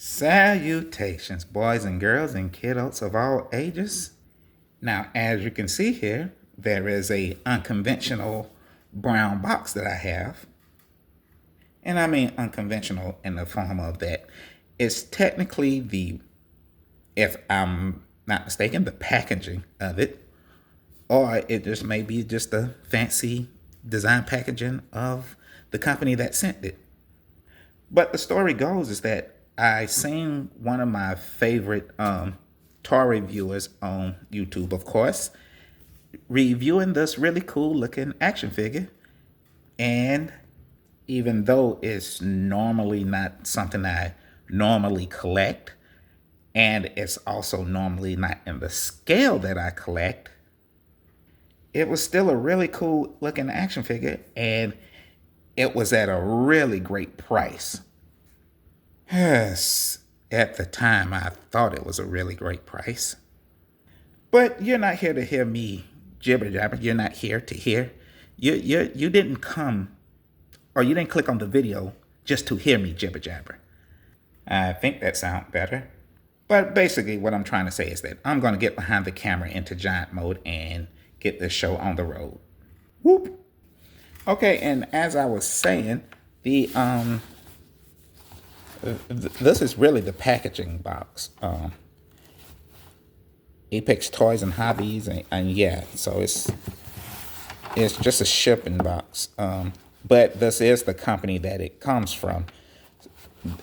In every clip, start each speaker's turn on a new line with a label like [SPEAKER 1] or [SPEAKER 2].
[SPEAKER 1] Salutations, boys and girls and kiddos of all ages. Now, as you can see here, there is a unconventional brown box that I have. And I mean unconventional in the form of that it's technically if I'm not mistaken, the packaging of it. Or it just may be just the fancy design packaging of the company that sent it. But the story goes is that I seen one of my favorite toy reviewers on YouTube, of course, reviewing this really cool looking action figure. And even though it's normally not something I normally collect, and it's also normally not in the scale that I collect, it was still a really cool looking action figure, and it was at a really great price. Yes, at the time I thought it was a really great price. But you're not here to hear me jibber jabber. You're not here to hear. You didn't come, or you didn't click on the video just to hear me jibber jabber. I think that sounds better. But basically what I'm trying to say is that I'm going to get behind the camera into giant mode and get this show on the road. Whoop. Okay, and as I was saying, this is really the packaging box. Apex Toys and Hobbies, and yeah, so it's just a shipping box. But this is the company that it comes from,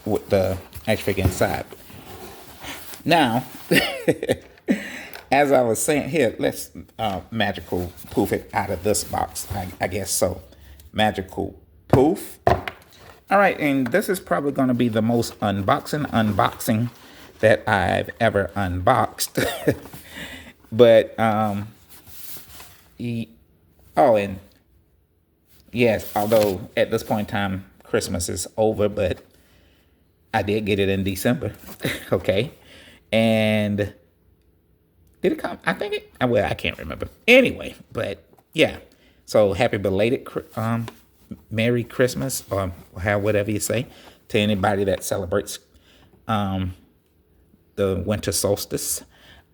[SPEAKER 1] with the action figure inside. Now, as I was saying, here, let's magical poof it out of this box, I guess so. Magical poof. All right, and this is probably going to be the most unboxing that I've ever unboxed. But, and yes, although at this point in time, Christmas is over, but I did get it in December. Okay. And did it come? I think I can't remember. Anyway, but yeah. So happy belated Merry Christmas, or whatever you say, to anybody that celebrates the winter solstice.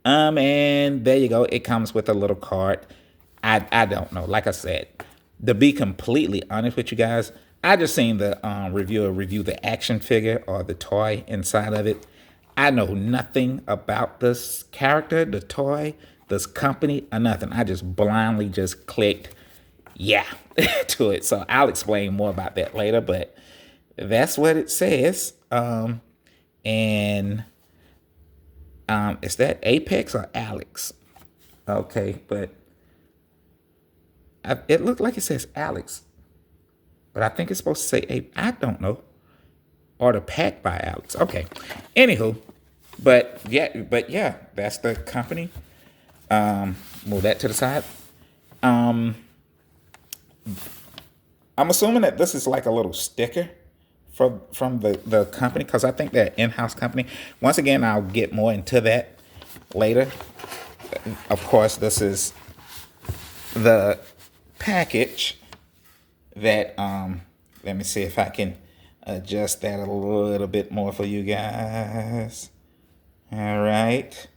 [SPEAKER 1] And there you go. It comes with a little card. I don't know. Like I said, to be completely honest with you guys, I just seen the reviewer review the action figure or the toy inside of it. I know nothing about this character, the toy, this company, or nothing. I just blindly just clicked yeah to it. So I'll explain more about that later, but that's what it says. And is that Apex or Alex? Okay, but it looked like it says Alex, but I think it's supposed to say I don't know. Or the pack by Alex. Okay. Anywho, but yeah, that's the company. Move that to the side. I'm assuming that this is like a little sticker from the company, because I think they're in-house company. Once again, I'll get more into that later. Of course, this is the package that let me see if I can adjust that a little bit more for you guys. All right.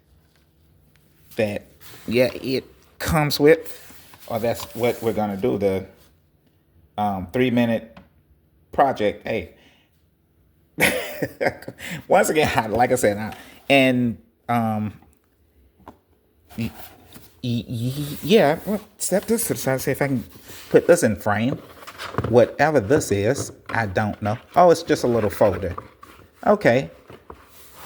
[SPEAKER 1] That, yeah, it comes with, or that's what we're going to do, the 3-minute project. Hey. Once again, like I said, yeah, well, step this to the side, see if I can put this in frame. Whatever this is, I don't know. Oh, it's just a little folder. Okay.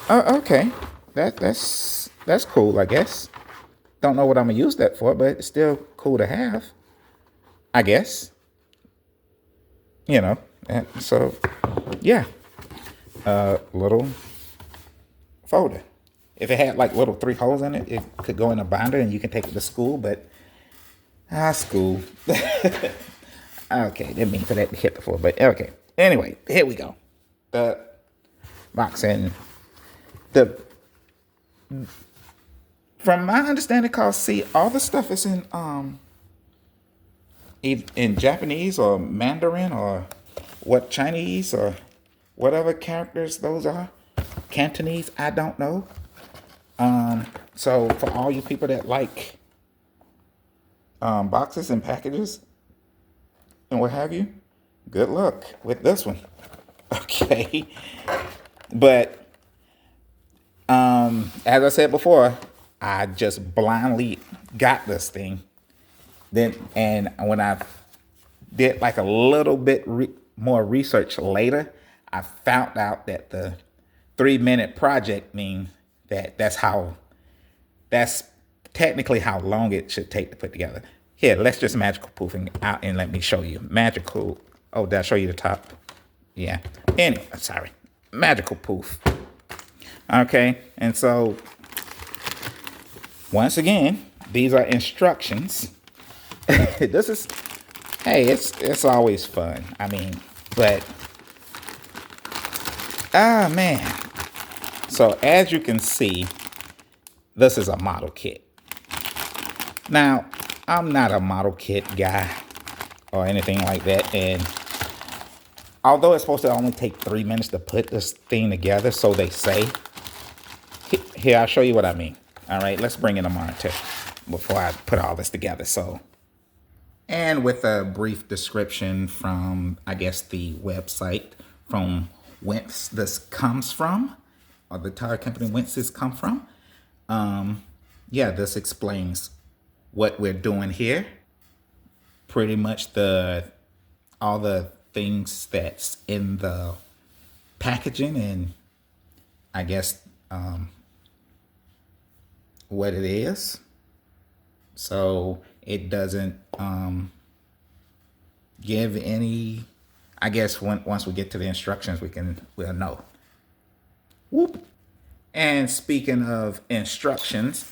[SPEAKER 1] Oh, okay. That's cool, I guess. Don't know what I'm gonna use that for, but it's still cool to have, I guess. You know. So, yeah. Little folder. If it had like little 3 holes in it, it could go in a binder and you can take it to school. But school. Okay, didn't mean for that to hit the floor, but okay. Anyway, here we go. The box, and from my understanding, cause see, all the stuff is in Japanese or Mandarin or Chinese or whatever characters those are. Cantonese, I don't know. So for all you people that like boxes and packages and what have you, good luck with this one. Okay. But as I said before, I just blindly got this thing. Then, and when I did like a little bit more research later, I found out that the 3-minute project means that that's technically how long it should take to put together. Here, let's just magical poofing out and let me show you. Magical. Oh, did I show you the top? Yeah. Anyway, sorry. Magical poof. Okay. And so, once again, these are instructions. This is, hey, it's always fun. I mean, but, man. So, as you can see, this is a model kit. Now, I'm not a model kit guy or anything like that. And although it's supposed to only take 3 minutes to put this thing together, so they say, here, I'll show you what I mean. All right, let's bring in a monitor before I put all this together. So, and with a brief description from, I guess, the website from whence this comes from, or the tire company whence this come from. Yeah, this explains what we're doing here. Pretty much all the things that's in the packaging and I guess what it is. So it doesn't give any, I guess once we get to the instructions, we'll know. Whoop. And speaking of instructions,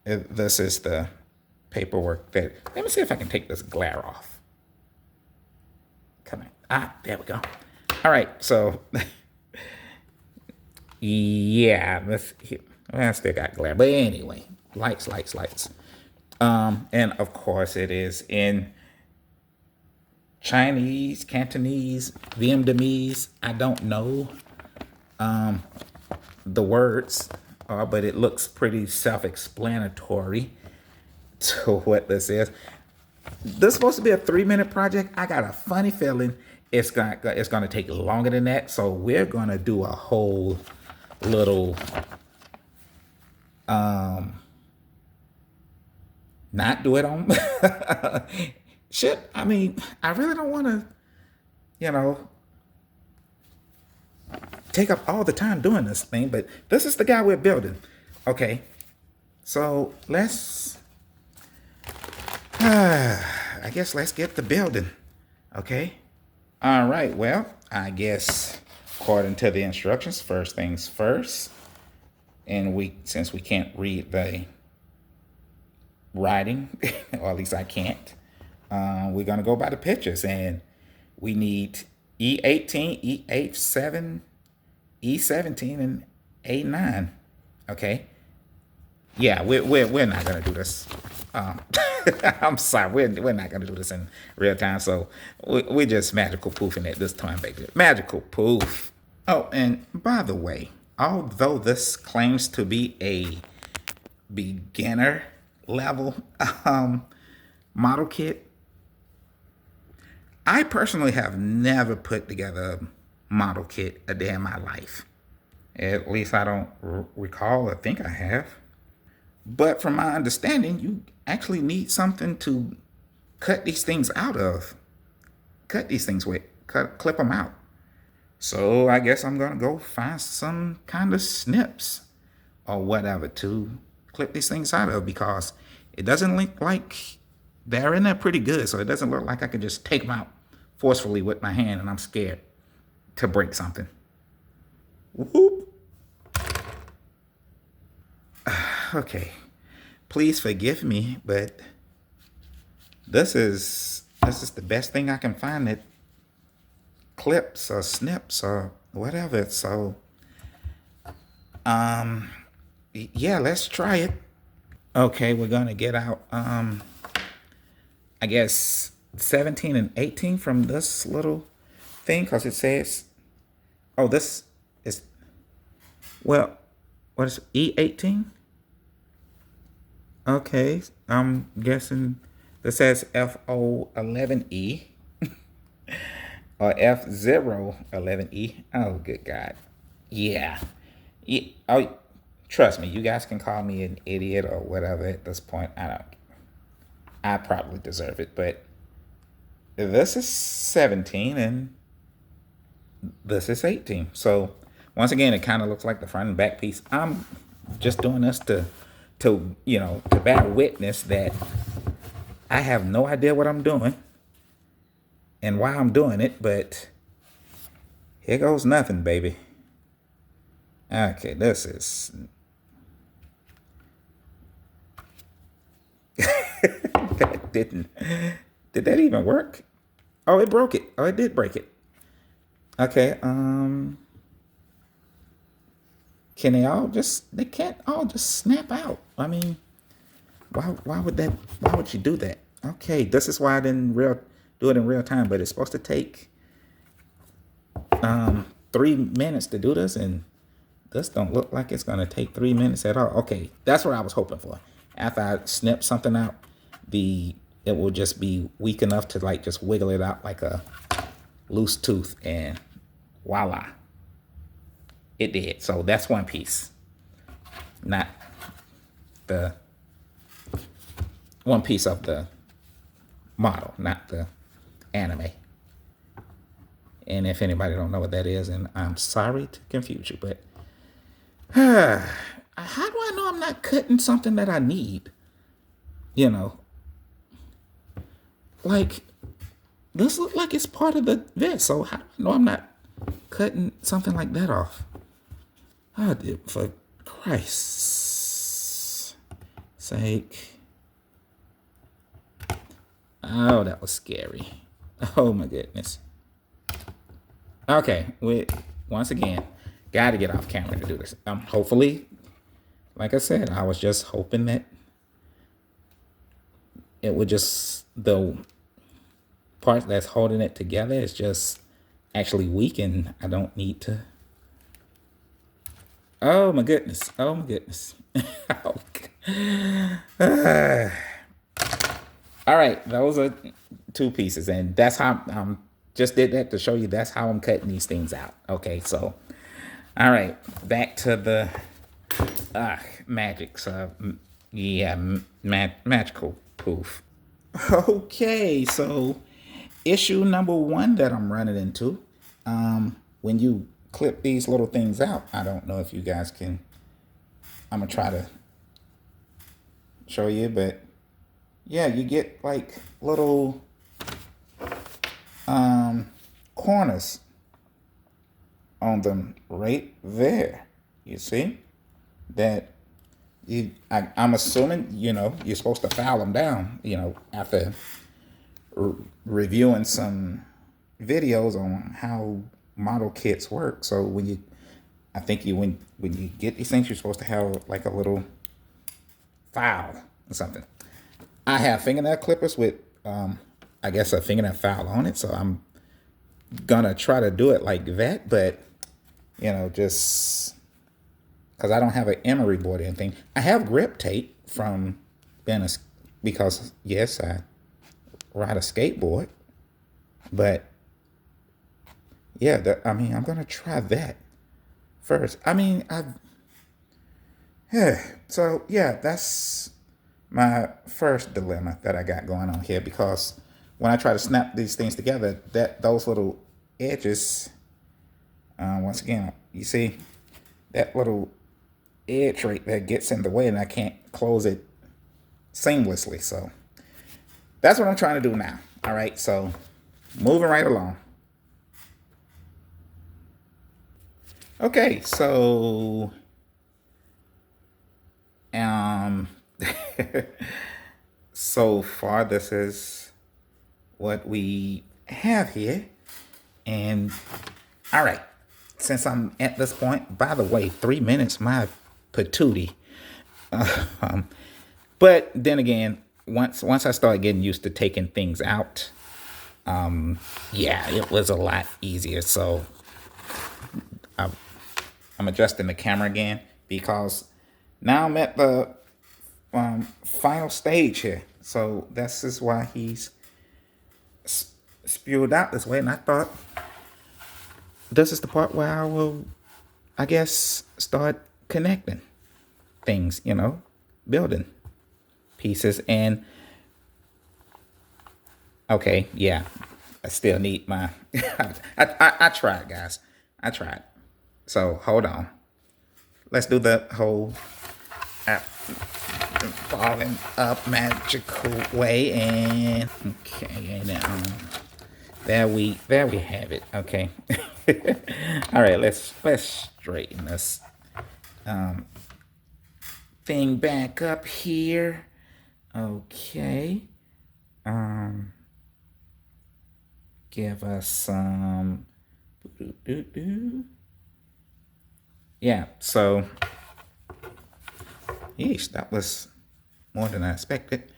[SPEAKER 1] this is the paperwork that, let me see if I can take this glare off. Come on. There we go. All right, so yeah, I still got glare, but anyway, lights. And of course it is in Chinese, Cantonese, Vietnamese. I don't know the words, but it looks pretty self-explanatory to what this is. This is supposed to be a 3-minute project. I got a funny feeling it's gonna take longer than that. So we're gonna do a whole little not do it on shit. I mean, I really don't want to, take up all the time doing this thing, but this is the guy we're building. Okay, so I guess let's get the building. Okay. All right. Well, I guess according to the instructions, first things first, and since we can't read the writing, or at least I can't, we're gonna go by the pictures, and we need E18, E87, E17, and A9. Okay. Yeah, we're not gonna do this. I'm sorry, we're not gonna do this in real time. So we're just magical poofing at this time, baby. Magical poof. Oh, and by the way, although this claims to be a beginner level model kit, I personally have never put together a model kit a day in my life. At least I don't recall or think I have. But from my understanding, you actually need something to cut these things out of. Cut these things with. Clip them out. So I guess I'm going to go find some kind of snips or whatever to clip these things out of, because it doesn't look like they're in there pretty good. So it doesn't look like I can just take them out forcefully with my hand, and I'm scared to break something. Whoop. Okay, please forgive me, but this is the best thing I can find that clips or snips or whatever. So, yeah, let's try it. Okay, we're gonna get out, I guess 17 and 18 from this little thing, because it says Oh, this is, well, what is E18? Okay, I'm guessing this says FO11E or F011E. Oh, good God. Yeah. Yeah. Oh, trust me, you guys can call me an idiot or whatever at this point. I probably deserve it, but this is 17 and this is 18. So once again, it kind of looks like the front and back piece. I'm just doing this to bear witness that I have no idea what I'm doing and why I'm doing it, but here goes nothing, baby. Okay, this is that did that even work? Oh, it broke it. Oh, it did break it. Okay, can they can't all just snap out? I mean, why would you do that? Okay, this is why I didn't do it in real time, but it's supposed to take 3 minutes to do this, and this don't look like it's gonna take 3 minutes at all. Okay, that's what I was hoping for. After I snip something out, it will just be weak enough to like just wiggle it out like a loose tooth, and voila, it did. So that's one piece, not the one piece of the model, not the anime. And if anybody don't know what that is, and I'm sorry to confuse you, but how do I know I'm not cutting something that I need? You know, like this look like it's part of the vest, so how do I know I'm not cutting something like that off? Oh, for Christ's sake. Oh, that was scary. Oh my goodness. Okay, once again, got to get off camera to do this. Hopefully, like I said, I was just hoping that it would just, the part that's holding it together is just actually weak, and I don't need to. Oh my goodness. Oh my goodness. All right, those are two pieces, and that's how I'm just did that to show you that's how I'm cutting these things out. Okay, so all right, back to the magic. So yeah, magical poof. Okay, so issue number one that I'm running into, when you clip these little things out, I don't know if you guys can, I'm gonna try to show you, but yeah, you get like little corners on them right there. You see that I'm assuming, you're supposed to file them down, after reviewing some videos on how model kits work. So when you get these things, you're supposed to have like a little file or something. I have fingernail clippers with, I guess, a fingernail file on it. So I'm gonna try to do it like that, but just because I don't have an emery board or anything. I have grip tape from because yes, I ride a skateboard, but yeah, I'm gonna try that first. So yeah, that's my first dilemma that I got going on here, because when I try to snap these things together, those little edges, once again, you see that little edge right there gets in the way, and I can't close it seamlessly. So that's what I'm trying to do now. All right, so moving right along. Okay, so so far this is what we have here. And all right, since I'm at this point, by the way, 3 minutes, my patootie. But then again, once I started getting used to taking things out, yeah, it was a lot easier. So I'm adjusting the camera again because now I'm at the final stage here. So this is why he's spewed out this way. And I thought this is the part where I will, I guess, start connecting things, building pieces. And okay, yeah, I still need my, I tried, guys. I tried. So hold on. Let's do the whole falling up magical way. And okay, and there we have it. Okay. All right, let's straighten this thing back up here. Okay. Give us some. Yeah. So, yeesh, that was more than I expected.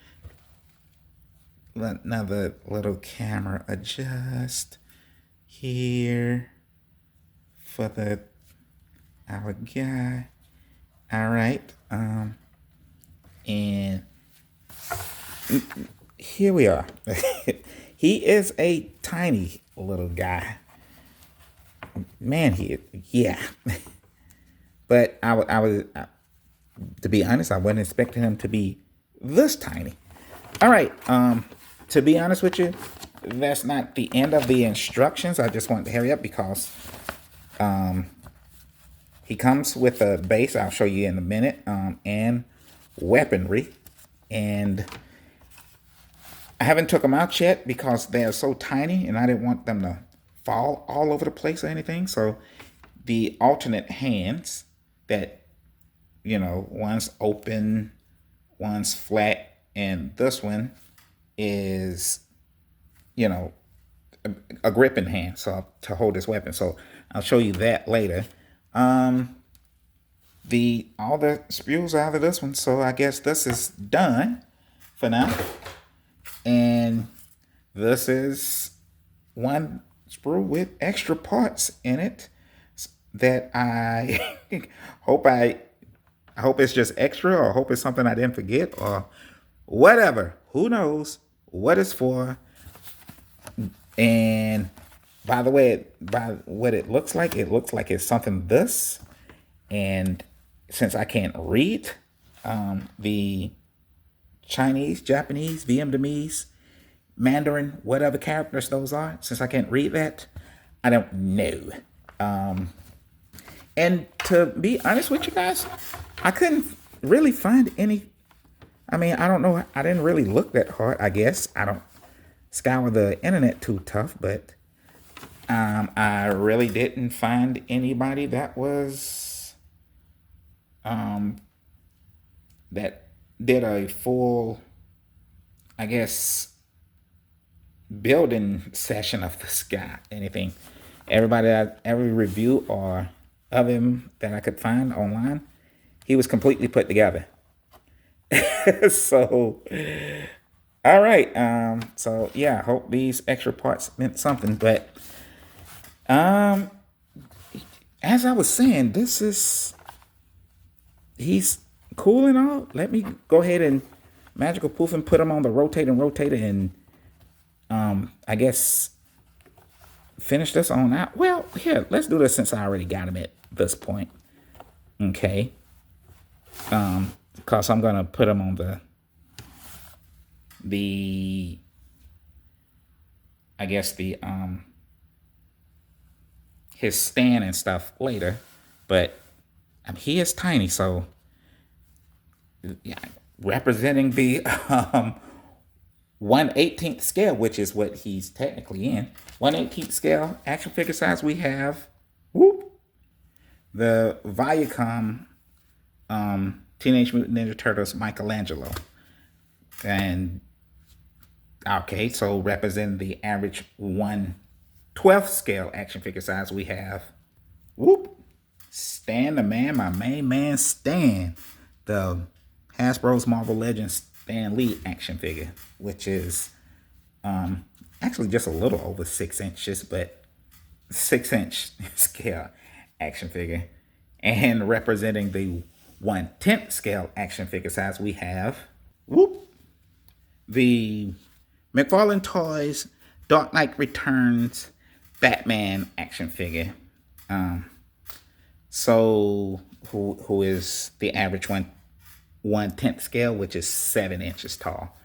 [SPEAKER 1] Another little camera adjust here for our guy. All right. And here we are. He is a tiny little guy. Man, yeah. But I was, to be honest, I wasn't expecting him to be this tiny. All right. To be honest with you, that's not the end of the instructions. I just wanted to hurry up because he comes with a base. I'll show you in a minute. And weaponry. And I haven't took them out yet because they're so tiny and I didn't want them to fall all over the place or anything. So the alternate hands that, one's open, one's flat, and this one is, a gripping hand, so to hold this weapon. So I'll show you that later. All the spews out of this one, so I guess this is done for now. And this is one sprue with extra parts in it that I hope it's just extra, or hope it's something I didn't forget, or whatever. Who knows what it's for? And by the way, by what it looks like it's something this. And since I can't read the Chinese, Japanese, Vietnamese, Mandarin, whatever characters those are, since I can't read that, I don't know. And to be honest with you guys, I couldn't really find any. I mean, I don't know. I didn't really look that hard, I guess. I don't scour the internet too tough, but I really didn't find anybody that was that did a full, I guess, building session of this guy. Anything. Every review or of him that I could find online, he was completely put together. So, all right. So yeah, I hope these extra parts meant something. But as I was saying, he's cool and all. Let me go ahead and magical poof and put him on the rotator and I guess finish this on out. Well, here, let's do this since I already got him at this point. Okay. Because I'm gonna put him on I guess his stand and stuff later, but he is tiny, so yeah, representing the 1/18th scale, which is what he's technically in. 1/18th scale action figure size. We have the Viacom Teenage Mutant Ninja Turtles Michelangelo. And okay, so representing the average 1/12th scale action figure size, we have Stan the Man, my main man Stan, the Hasbro's Marvel Legends Stan Lee action figure, which is actually just a little over 6 inches, but 6-inch scale. action figure. And representing the 1/10 scale action figure size, we have whoop the McFarlane Toys Dark Knight Returns Batman action figure. So who is the average 1/10 scale, which is 7 inches tall.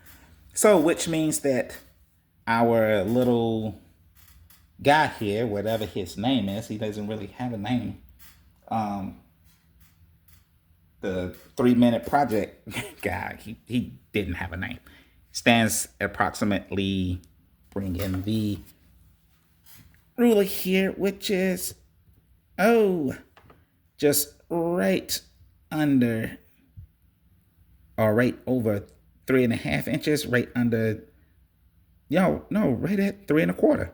[SPEAKER 1] So which means that our little guy here, whatever his name is, he doesn't really have a name. The 3 minute project guy, he didn't have a name. Stands approximately, bring in the ruler here, which is, just right under, or right over 3.5 inches, right under, no, right at 3.25.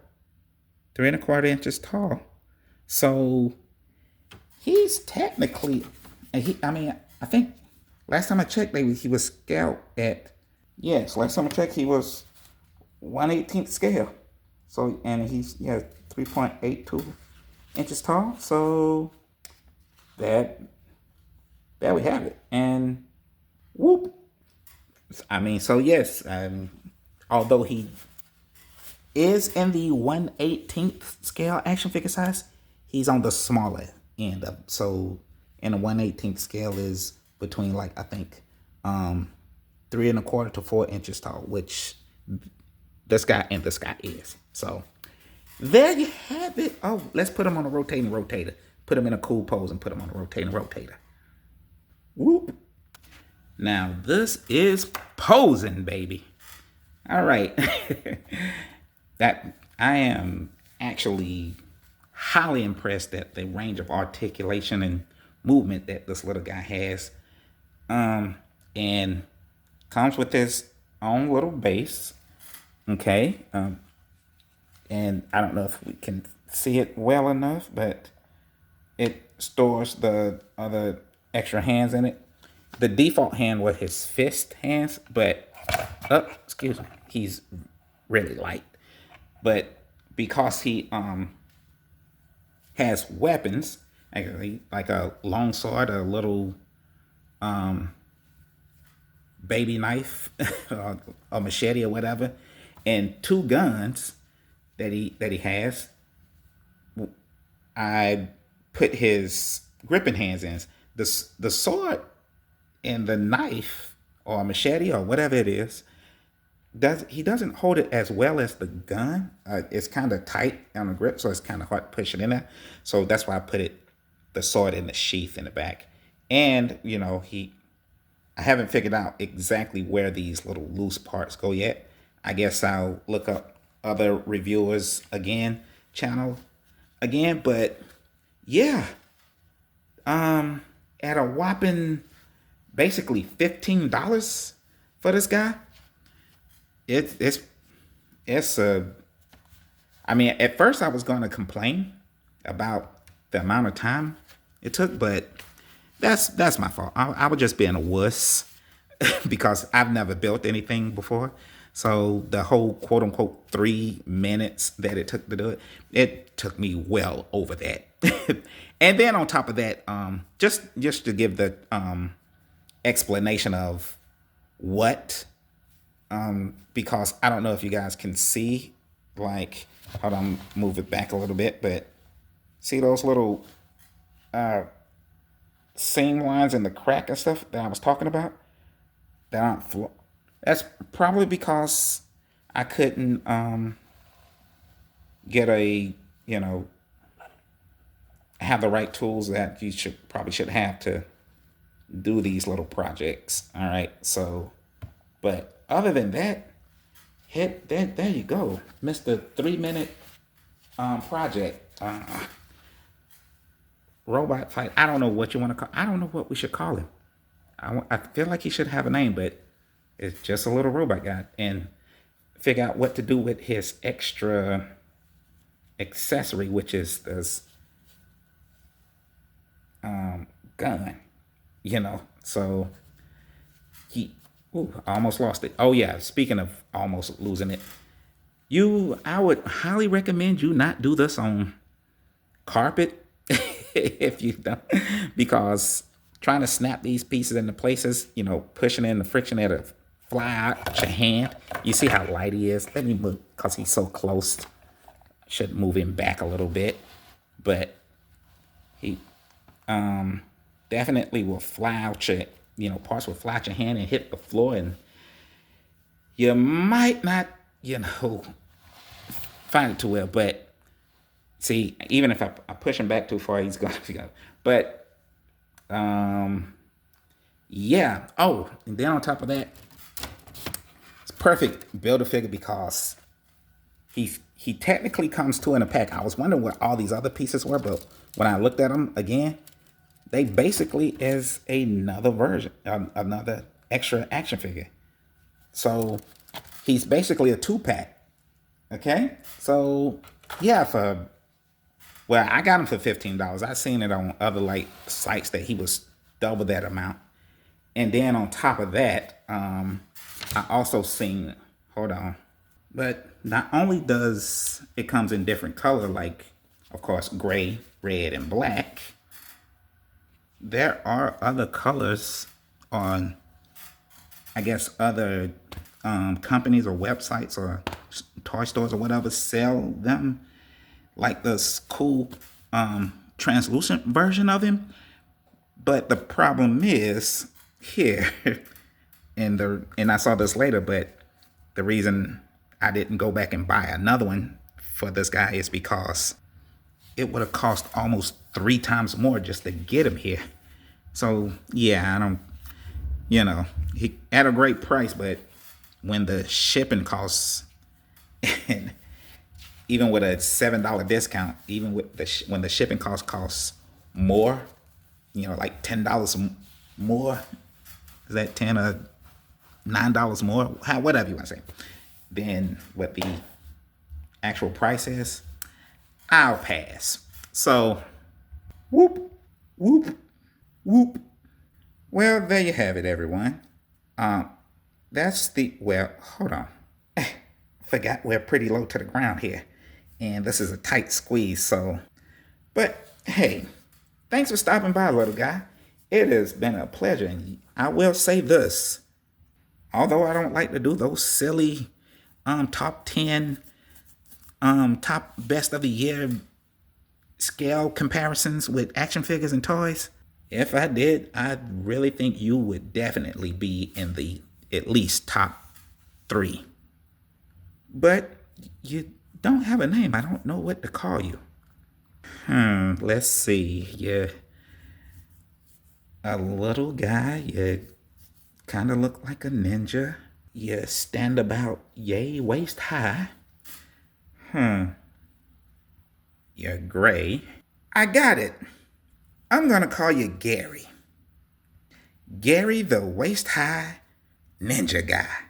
[SPEAKER 1] 3.25 inches tall. So he's technically, I think last time I checked, he was scaled at, yes, last time I checked, he was 1/18 scale. So, and he's, 3.82 inches tall. So there we have it. And whoop. So yes, although he is in the 1/18 scale action figure size, he's on the smaller end of, so in the 1/18 scale is between, like, I think 3.25 to 4 inches tall, which this guy is. So there you have it. Oh, let's put him on a rotating rotator. Put him in a cool pose and put him on a rotating rotator. Whoop. Now this is posing, baby. All right. That I am actually highly impressed at the range of articulation and movement that this little guy has. And comes with his own little base. Okay. And I don't know if we can see it well enough, but it stores the other extra hands in it. The default hand was his fist hands, but excuse me, he's really light. But because he has weapons, like a long sword, a little baby knife, or a machete or whatever, and 2 guns that he has, I put his gripping hands in. The sword and the knife or machete or whatever it is, he doesn't hold it as well as the gun. It's kind of tight on the grip, so it's kind of hard to push it in there. So that's why I put the sword in the sheath in the back. And I haven't figured out exactly where these little loose parts go yet. I guess I'll look up other reviewers channel again. But yeah, at a whopping basically $15 for this guy. It's at first I was going to complain about the amount of time it took, but that's my fault. I was just being a wuss because I've never built anything before. So the whole quote unquote 3 minutes that it took to do it took me well over that. And then on top of that, just to give the explanation of what, because I don't know if you guys can see, like, hold on, move it back a little bit, but see those little seam lines in the crack and stuff that I was talking about? That's probably because I couldn't get have the right tools that you should have to do these little projects. All right, so, but other than that, there you go, Mr. 3-minute project robot fight. I don't know what you want to call. I don't know what we should call him. I feel like he should have a name, but it's just a little robot guy, and figure out what to do with his extra accessory, which is this gun. So I almost lost it. Oh yeah, speaking of almost losing it, I would highly recommend you not do this on carpet. if you don't, because trying to snap these pieces into places, pushing in the friction that'll fly out your hand. You see how light he is? Let me move, because he's so close. Should move him back a little bit, but he definitely will fly out your, parts will fly out your hand and hit the floor, and you might not, find it too well. But see, even if I push him back too far, he's going to go. But yeah. Oh, and then on top of that, it's perfect Build-A-Figure because he technically comes two in a pack. I was wondering what all these other pieces were, but when I looked at them again, they basically is another version, another extra action figure. So he's basically a 2-pack. Okay, so yeah, I got him for $15. I seen it on other sites that he was double that amount, and then on top of that, I also seen. Hold on, but not only does it comes in different color, like of course gray, red, and black. There are other colors on, I guess, other companies or websites or toy stores or whatever sell them, like this cool translucent version of him. But the problem is here, and I saw this later, but the reason I didn't go back and buy another one for this guy is because it would have cost almost 3 times more just to get him here. So yeah, I don't, he at a great price, but when the shipping costs, and even with a $7 discount, even with when the shipping costs more, like $10 more, is that 10 or $9 more, whatever you want to say, than what the actual price is, I'll pass. So, whoop, whoop, whoop. Well, there you have it, everyone. Hold on. Forgot we're pretty low to the ground here, and this is a tight squeeze, but hey, thanks for stopping by, little guy. It has been a pleasure, and I will say this, although I don't like to do those silly top 10 top best of the year scale comparisons with action figures and toys, if I did, I really think you would definitely be in the at least top 3. But you don't have a name. I don't know what to call you. Let's see. You're a little guy. You kind of look like a ninja. You stand about yay waist high. You're gray. I got it. I'm going to call you Gary. Gary the waist high ninja guy.